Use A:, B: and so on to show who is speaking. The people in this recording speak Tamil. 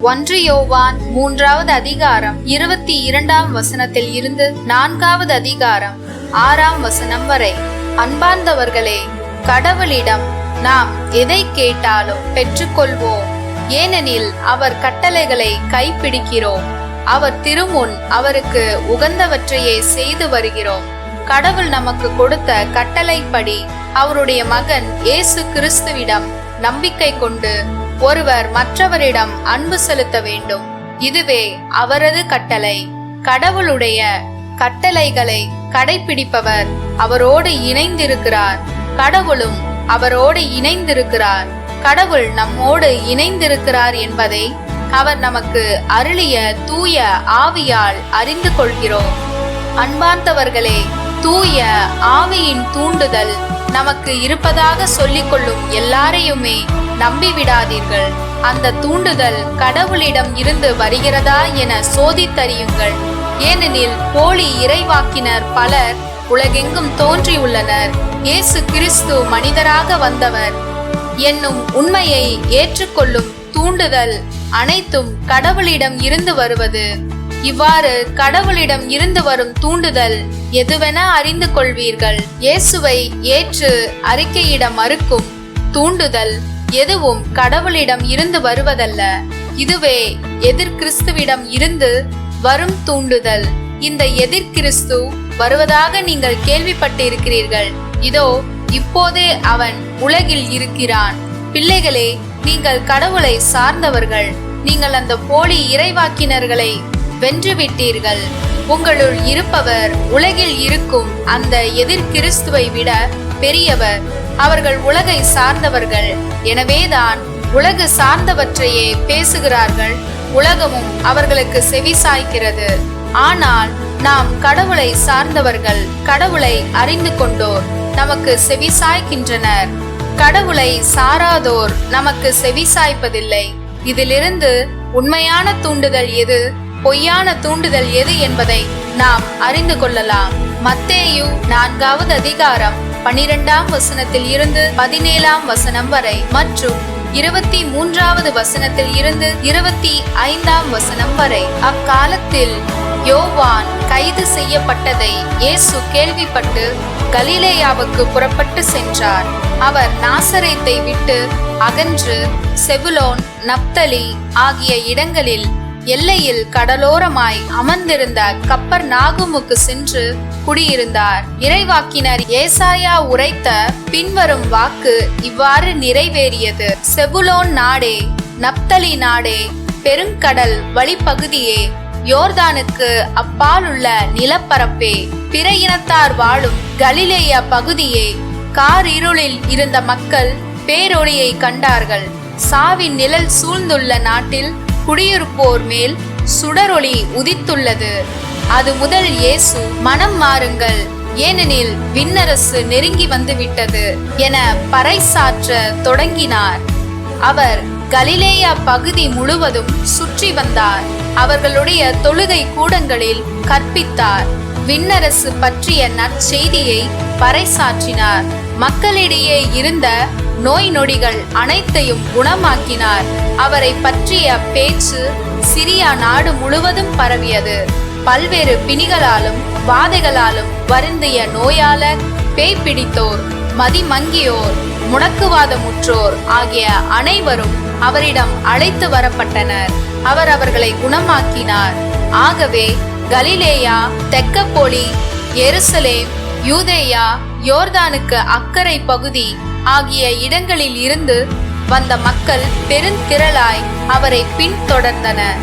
A: 1 யோவான் 3வது அதிகாரம் 22ஆம் வசனத்தில் இருந்து 4வது அதிகாரம் 6ஆம் வசனம் வரை. அன்பார்ந்தவர்களே, கடவுளிடம் நாம் எதை கேட்டாலும் பெற்றுக்கொள்வோம், ஏனெனில் அவர் கட்டளைகளை கைப்பிடிக்கிறோம். அவர் திருமுன் அவருக்கு உகந்தவற்றையே செய்து வருகிறோம். கடவுள் நமக்கு கொடுத்த கட்டளைப்படி அவருடைய மகன் இயேசு கிறிஸ்துவிடம் நம்பிக்கை கொண்டு ஒருவர் மற்றவரிடம் அன்பு செலுத்த வேண்டும். இதுவே அவரது கட்டளை. கடவுளுடைய கட்டளைகளை கடைபிடிப்பவர் அவரோடு இணைந்திருக்கிறார், கடவுளும் அவரோடு இணைந்திருக்கிறார். கடவுள் நம்மோடு இணைந்திருக்கிறார் என்பதை அவர் நமக்கு அருளிய தூய ஆவியால் அறிந்து கொள்கிறோம். அன்பார்ந்தவர்களே, தூய ஆவியின் தூண்டுதல் நமக்கு இருப்பதாக சொல்லிக் கொள்ளும் எல்லாரையுமே நம்பிவிடாதீர்கள். அந்த தூண்டுதல் கடவுளிடம் இருந்து வருகிறதா என சோதித்தறியுங்கள். ஏனெனில் போலி இறைவாக்கினர் பலர் உலகெங்கும் தோன்றியுள்ளனர். இயேசு கிறிஸ்து மனிதராக வந்தவர் என்னும் உண்மையை ஏற்றுக்கொள்ளும் தூண்டுதல் அனைத்தும் கடவுளிடம் இருந்து வருவது. இவ்வாறு கடவுளிடம் இருந்து வரும் தூண்டுதல் எதுவென அறிந்து கொள்வீர்கள். இயேசுவை ஏற்று அறிக்கையிட மறுக்கும் தூண்டுதல் எதுவும் கடவுளிடம் இருந்து வருவதல்ல. இதுவே எதிர் கிறிஸ்துவிடம் இருந்து வரும் தூண்டுதல். இந்த எதிர் கிறிஸ்து வருவதாக நீங்கள் கேள்விப்பட்டிருக்கிறீர்கள். இதோ இப்போதே அவன் உலகில் இருக்கிறான். பிள்ளைகளே, நீங்கள் கடவுளை சார்ந்தவர்கள். நீங்கள் அந்த போலி இறைவாக்கினர்களை வென்றுவிட்டீர்கள். உங்களுள் இருப்பவர் உலகில் இருக்கும் அந்த எதிர் கிறிஸ்துவை விட பெரியவர். அவர்கள் உலகை சார்ந்தவர்கள், எனவேதான் உலகு சார்ந்தவற்றையே பேசுகிறார்கள். உலகமும் அவர்களுக்கு செவி சாய்க்கிறது. ஆனால் நாம் கடவுளை சார்ந்தவர்கள், கடவுளை அறிந்து கொண்டோர் நமக்கு செவி சாய்க்கின்றனர். கடவுளை சாராதோர் நமக்கு செவி சாய்ப்பதில்லை. இதிலிருந்து உண்மையான தூண்டுதல் எது, பொய்யான தூண்டுதல் எது என்பதை நாம் அறிந்து கொள்ளலாம். மத்தேயு 4வது அதிகாரம் 12ஆம் வசனத்தில் இருந்து 17ஆம் வசனம் வரை மற்றும் 23வது வசனத்தில் இருந்து 25ஆம் வசனம் வரை. அக்காலத்தில் யோவான் கைது செய்யப்பட்டதை இயேசு கேள்விப்பட்டு கலிலேயாவுக்கு புறப்பட்டு சென்றார். அவர் நாசரேத்தை விட்டு அகன்று செபுலோன், நப்தலி ஆகிய இடங்களில் எல்லையில் கடலோரமாய் அமர்ந்திருந்த கப்பர்நாகுமுக்கு சென்று குடியிருந்தார். இறைவாக்கினர் ஏசாயா உரைத்த பின்வரும் வாக்கு இவ்வாறு நிறைவேறியது. செபுலோன் நாடே, நப்தலி நாடே, பெருங்கடல் வழிப்பகுதியே, யோர்தானுக்கு அப்பாலுள்ள நிலப்பரப்பே, பிற இனத்தார் வாழும் கலிலேயா பகுதியே, காரிருளில் இருந்த மக்கள் பேரொளியை கண்டார்கள். சாவின் நிழல் சூழ்ந்துள்ள நாட்டில் குடியிருப்போர் மேல் சுடரொளி உதித்துள்ளது. அது முதல் இயேசு மனம் மாறுங்கள், ஏனெனில் விண்ணரசு நெருங்கி வந்துவிட்டது என பறைசாற்ற தொடங்கினார். அவர் கலிலேயா பகுதி முழுவதும் சுற்றி வந்தார். அவர்களுடைய தொழுகை கூடங்களில் கற்பித்தார். விண்ணரசு பற்றிய நற்செய்தியை பறைசாற்றினார். மக்களிடையே இருந்த நோய் நொடிகள் அனைத்தையும் குணமாக்கினார். அவரை பற்றிய பேச்சு சிரியா நாடு முழுவதும் பரவியது. பல்வேறு பிணிகளாலும் வாதைகளாலும் வருந்திய நோயாளர், பேய் பிடித்தோர், மதிமங்கியோர், முடக்குவாதமுற்றோர் ஆகிய அனைவரும் அவரிடம் அழைத்து வரப்பட்டனர். அவர் அவர்களை குணமாக்கினார். ஆகவே கலிலேயா, தெக்கப்போலி, எருசலேம், யூதேயா, யோர்தானுக்கு அக்கறை பகுதி ஆகிய இடங்களில் இருந்து வந்த மக்கள் பெருந்திரளாய் அவரை பின்தொடர்ந்தனர்.